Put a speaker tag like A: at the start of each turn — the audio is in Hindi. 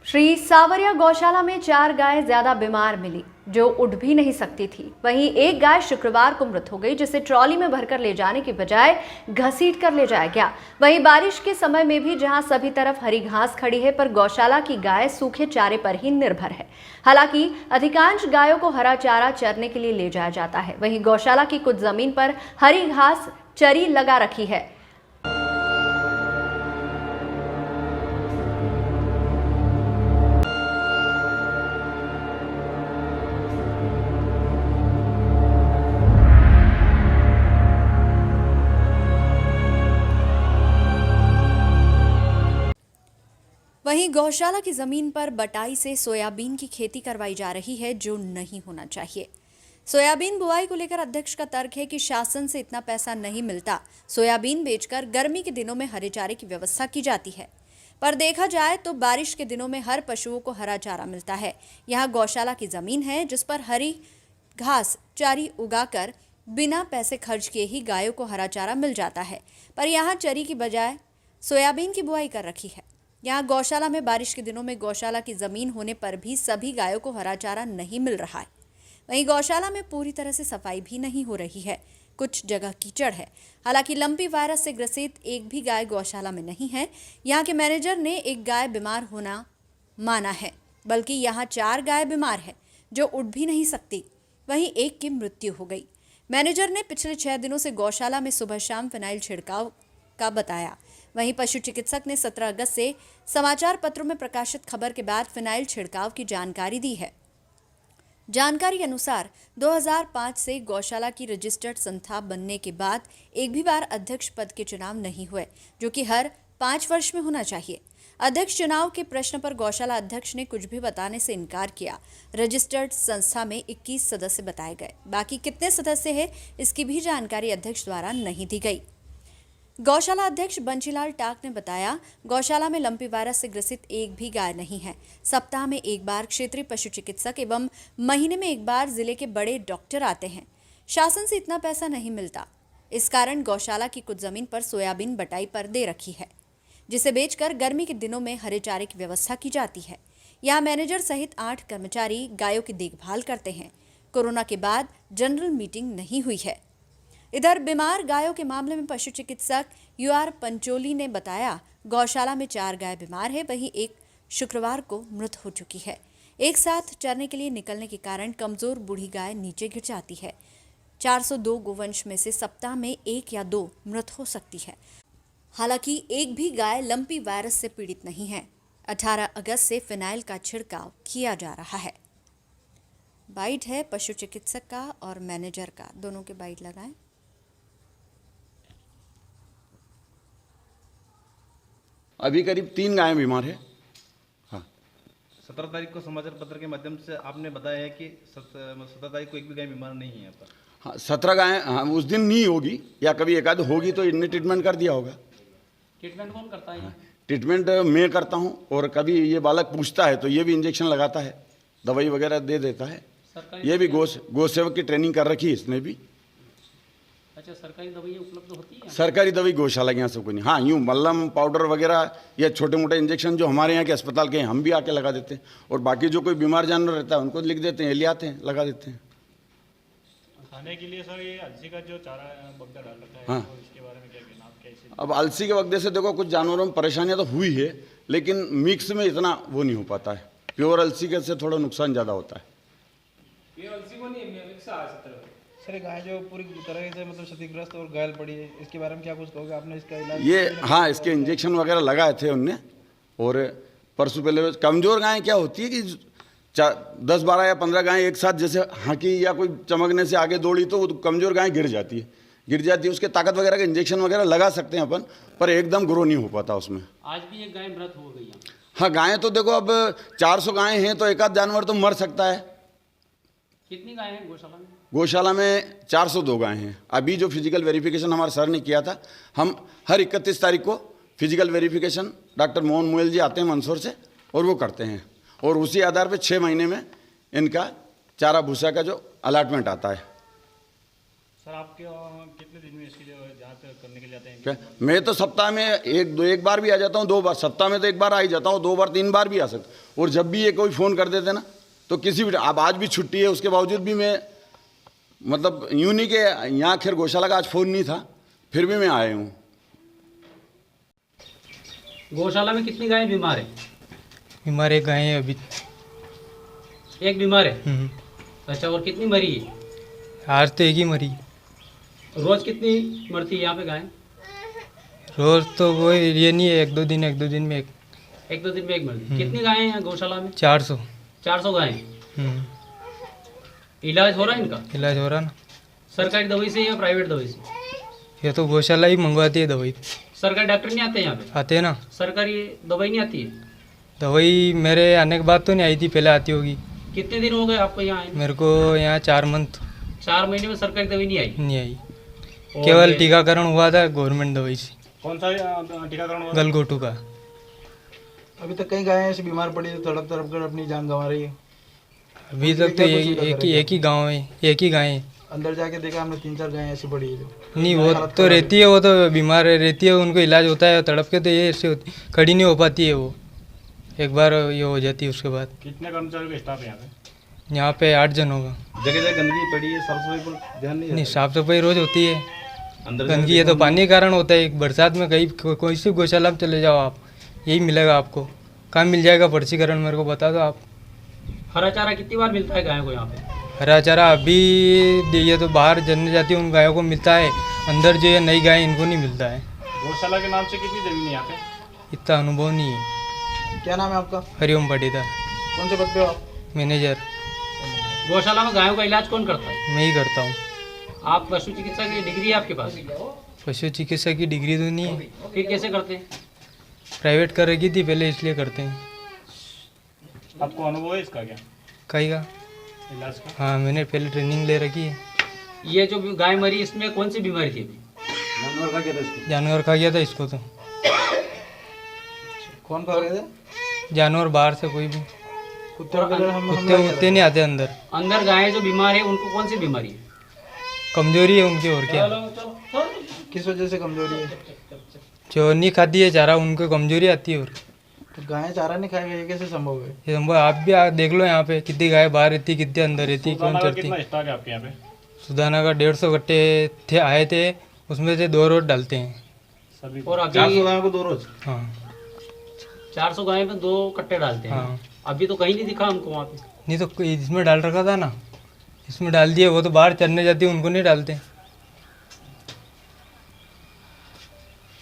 A: श्री सावरिया गौशाला में 4 गाय ज्यादा बीमार मिली जो उठ भी नहीं सकती थी। वहीं एक गाय शुक्रवार को मृत हो गई जिसे ट्रॉली में भरकर ले जाने की बजाय घसीट कर ले जाया गया। वहीं बारिश के समय में भी जहां सभी तरफ हरी घास खड़ी है पर गौशाला की गाय सूखे चारे पर ही निर्भर है। हालांकि अधिकांश गायों को हरा चारा चरने के लिए ले जाया जाता है। वहीं गौशाला की कुछ जमीन पर हरी घास चरी लगा रखी है। वहीं गौशाला की जमीन पर बटाई से सोयाबीन की खेती करवाई जा रही है जो नहीं होना चाहिए। सोयाबीन बुआई को लेकर अध्यक्ष का तर्क है कि शासन से इतना पैसा नहीं मिलता, सोयाबीन बेचकर गर्मी के दिनों में हरे चारे की व्यवस्था की जाती है। पर देखा जाए तो बारिश के दिनों में हर पशुओं को हरा चारा मिलता है। यहाँ गौशाला की जमीन है जिस पर हरी घास चारी उगाकर बिना पैसे खर्च किए ही गायों को हरा चारा मिल जाता है, पर यहाँ चरी की बजाय सोयाबीन की बुआई कर रखी है। यहाँ गौशाला में बारिश के दिनों में गौशाला की जमीन होने पर भी सभी गायों को हरा चारा नहीं मिल रहा है। वहीं गौशाला में पूरी तरह से सफाई भी नहीं हो रही है, कुछ जगह कीचड़ है। हालांकि लंपी वायरस से ग्रसित एक भी गाय गौशाला में नहीं है। यहाँ के मैनेजर ने एक गाय बीमार होना माना है, बल्कि यहाँ 4 गाय बीमार है जो उठ भी नहीं सकती। वहीं एक की मृत्यु हो गई। मैनेजर ने पिछले 6 दिनों से गौशाला में सुबह शाम फिनाइल छिड़काव का बताया। वहीं पशु चिकित्सक ने 17 अगस्त से समाचार पत्रों में प्रकाशित खबर के बाद फिनाइल छिड़काव की जानकारी दी है। जानकारी के अनुसार 2005 से गौशाला की रजिस्टर्ड संस्था बनने के बाद एक भी बार अध्यक्ष पद के चुनाव नहीं हुए, जो कि हर 5 वर्ष में होना चाहिए। अध्यक्ष चुनाव के प्रश्न पर गौशाला अध्यक्ष ने कुछ भी बताने से इनकार किया। रजिस्टर्ड संस्था में 21 सदस्य बताए गए, बाकी कितने सदस्य हैं इसकी भी जानकारी अध्यक्ष द्वारा नहीं दी गई। गौशाला अध्यक्ष बंशीलाल टाक ने बताया, गौशाला में लंपी वायरस से ग्रसित एक भी गाय नहीं है। सप्ताह में एक बार क्षेत्रीय पशु चिकित्सक एवं महीने में एक बार जिले के बड़े डॉक्टर आते हैं। शासन से इतना पैसा नहीं मिलता, इस कारण गौशाला की कुछ जमीन पर सोयाबीन बटाई पर दे रखी है, जिसे बेचकर गर्मी के दिनों में हरे चारे की व्यवस्था की जाती है। यहाँ मैनेजर सहित 8 कर्मचारी गायों की देखभाल करते हैं। कोरोना के बाद जनरल मीटिंग नहीं हुई है। इधर बीमार गायों के मामले में पशु चिकित्सक UR पंचोली ने बताया, गौशाला में 4 गाय बीमार है, वहीं एक शुक्रवार को मृत हो चुकी है। एक साथ चरने के लिए निकलने के कारण कमजोर बूढ़ी गाय नीचे गिर जाती है। 402 गोवंश में से सप्ताह में 1 या 2 मृत हो सकती है। हालांकि एक भी गाय लंपी वायरस से पीड़ित नहीं है। 18 अगस्त से फिनाइल का छिड़काव किया जा रहा है। बाइट है पशु चिकित्सक का और मैनेजर का, दोनों के बाइट लगाएं।
B: अभी करीब 3 गायें बीमार है। हाँ,
C: 17 तारीख को समाचार पत्र के माध्यम से आपने बताया है कि 17 तारीख को एक भी गाय बीमार नहीं है यहाँ पर।
B: हाँ, 17 गायें हाँ, उस दिन नहीं होगी या कभी एक आध होगी तो इनने ट्रीटमेंट कर दिया होगा।
D: ट्रीटमेंट कौन करता है?
B: हाँ, ट्रीटमेंट मैं करता हूँ और कभी ये बालक पूछता है तो ये भी इंजेक्शन लगाता है, दवाई वगैरह दे देता है। ये भी गौ सेवक की ट्रेनिंग कर रखी है इसने भी।
D: अच्छा, सरकारी दवाइयाँ उपलब्ध होती हैं?
B: सरकारी दवाई गौशाला के यहाँ सबको नहीं। हाँ, यूँ मल्लम पाउडर वगैरह या छोटे मोटे इंजेक्शन जो हमारे यहाँ के अस्पताल के हैं हम भी आके लगा देते हैं, और बाकी जो कोई बीमार जानवर रहता है उनको लिख देते हैं, ले आते हैं, लगा देते हैं।
E: खाने के लिए सर ये अलसी का जो चारा बगदा डाल रखा है,
B: हाँ,
E: तो इसके बारे में क्या कहना आप? कैसे
B: अब अलसी के वगैरह से देखो कुछ जानवरों में परेशानियाँ तो हुई है, लेकिन मिक्स में इतना वो नहीं हो पाता है। प्योर अलसी के से थोड़ा नुकसान ज़्यादा होता है।
D: प्योर अलसी को नहीं, मिक्स आ सकता है।
C: सर गाय जो पूरी तरह से मतलब क्षतिग्रस्त और घायल पड़ी है, इसके बारे में क्या कुछ कहोगे? आपने इसका इलाज?
B: ये हाँ, इसके इंजेक्शन वगैरह लगाए थे उनने, और परसों पहले कमज़ोर गायें क्या होती है कि 10-12 या 15 गायें एक साथ जैसे हाँकी या कोई चमकने से आगे दौड़ी तो वो कमज़ोर गायें गिर जाती है। उसके ताकत वगैरह के इंजेक्शन वगैरह लगा सकते हैं अपन, पर एकदम ग्रो नहीं हो पाता उसमें।
D: आज भी एक गाय मृत हो गई है।
B: हाँ, गायें तो देखो अब 400 गायें हैं तो एक आध जानवर तो मर सकता है।
D: कितनी गाय हैं गौशाला में?
B: गौशाला में 402 गायें हैं। अभी जो फिजिकल वेरिफिकेशन हमारे सर ने किया था, हम हर 31 तारीख को physical verification doctor Mohan Moyal ji आते हैं मंदसौर से और वो करते हैं, और उसी आधार पे 6 महीने में इनका चारा भूसा का जो अलाटमेंट आता है।
E: सर आपके कितने दिन में इसकी जो जांच करने के लिए आते हैं?
B: क्या मैं तो सप्ताह में एक बार भी आ जाता हूँ, 2 बार सप्ताह में तो 1 बार आ ही जाता हूँ, 2 बार 3 बार भी आ सकता। और जब भी ये कोई फ़ोन कर देते ना तो किसी भी, अब आज भी छुट्टी है उसके बावजूद भी मैं मतलब यूँ नहीं कि यहाँ खैर गौशाला का आज फ़ोन नहीं था, फिर भी मैं आया हूँ।
D: गौशाला में कितनी गायें बीमार है?
F: बीमार एक गाय है अभी।
D: एक बीमार है। अच्छा, और कितनी मरी है?
F: आज तो एक ही मरी।
D: रोज कितनी मरती है यहाँ पे गायें?
F: रोज तो वो ये नहीं है, 1-2 दिन में एक।
D: एक दो दिन में एक मरती। कितनी गायें हैं यहाँ गौशाला में?
F: 400।
D: 400 गायें। इलाज हो रहा है इनका?
F: इलाज हो रहा ना।
D: सरकारी दवाई से या प्राइवेट दवाई से?
F: ये तो गौशाला ही मंगवाती है दवाई।
D: सरकारी डॉक्टर नहीं आते यहाँ पे?
F: आते हैं ना।
D: सरकारी दवाई नहीं आती है?
F: दवाई मेरे आने के बाद तो नहीं आई थी, पहले आती होगी।
D: कितने दिन हो गए आपको यहाँ आए?
F: मेरे को यहाँ 4 मंथ
D: 4 महीने में सरकारी दवाई नहीं आई?
F: नहीं आई।
D: और
F: केवल
D: ये-
F: टीकाकरण हुआ था गवर्नमेंट दवाई से,
E: कौन सा टीकाकरण हुआ?
F: गलघोटू का।
G: अभी तक कई गायें ऐसी बीमार पड़ी है, तड़प तड़प कर अपनी जान गंवा रही है।
F: अभी तक तो एक ही गाँव है, एक ही गाय है।
G: अंदर जाके देखा हमने 3-4 गायें ऐसी पड़ी है जो
F: नहीं, वो तो रहती है, वो तो बीमार रहती है, उनको इलाज होता है। तड़प के तो ये ऐसे होती, खड़ी नहीं हो पाती है वो, एक बार ये हो जाती है उसके बाद।
E: कितने कर्मचारियों का स्टाफ है यहाँ पे?
F: 8 जन होगा।
C: जगह जगह गंदगी पड़ी है, साफ सफाई पर ध्यान नहीं
F: नहीं,
C: देता।
F: साफ सफाई रोज होती है।
C: अंदर
F: गंदगी ये तो पानी के कारण होता है। एक बरसात में कहीं कोई सी गौशाला में चले जाओ आप, यही मिलेगा आपको। कहाँ मिल जाएगा पर्चीकरण, मेरे को बता दो आप।
D: हरा चारा कितनी बार मिलता है गायों को यहाँ पे?
F: हरा चारा अभी ये तो बाहर जन्ने जाती है उन गायों को मिलता है, अंदर जो ये नई गाय इनको नहीं मिलता है।
E: गौशाला के नाम से कितनी जमीन है यहाँ पे?
F: इतना अनुभव नहीं है।
G: क्या नाम है आपका?
F: हरिओम पाटीदार,
G: कौन से पद पे हो आप?
F: मैनेजर।
D: गौशाला में गायों का इलाज कौन करता है?
F: मैं ही करता हूँ।
D: आप पशु चिकित्सा की डिग्री है आपके पास?
F: पशु चिकित्सा की डिग्री तो नहीं है,
D: फिर कैसे करते हैं?
F: प्राइवेट कर रखी थी पहले, इसलिए करते हैं।
E: आपको अनुभव है इसका क्या,
F: कहीं का?
E: इलाज का?
F: हाँ, मैंने पहले ट्रेनिंग ले रखी है।
D: ये जो गाय मरी इसमें कौन सी बीमारी थी अभी?
F: जानवर खा गया था इसको तो।
G: कौन खा रहे थे?
F: जानवर बाहर से कोई भी,
G: कुत्ते वगैरह हम
F: कुत्ते उत्ते नहीं आते अंदर।
D: अंदर गायें जो बीमार है उनको कौन सी बीमारी है?
F: कमजोरी है उनकी, और क्या।
G: किस वजह से कमजोरी है?
F: जो नहीं खाती है चारा उनको कमजोरी आती है। और
G: तो गायें चारा नहीं खाएगा, ये कैसे संभव है?
F: ये संभव, आप भी देख लो यहाँ पे कितनी गाय बाहर रहती, कितनी अंदर रहती, कौन
E: सुदामा का
F: चढ़ती।
E: कितना स्टॉक है आपके यहाँ पे?
F: सुदाना का 150 कट्टे थे, आए थे, उसमें से 2 रोज डालते हैं।
E: सभी
D: और अभी
C: 400 गायों को 2 रोज?
F: हाँ
D: 400 गाय में 2 कट्टे डालते हैं।
F: हाँ।
D: अभी तो कहीं नहीं दिखा हमको वहाँ पे।
F: नहीं तो इसमें डाल रखा था ना, इसमें डाल दिए। वो तो बाहर चरने जाती है, उनको नहीं डालते।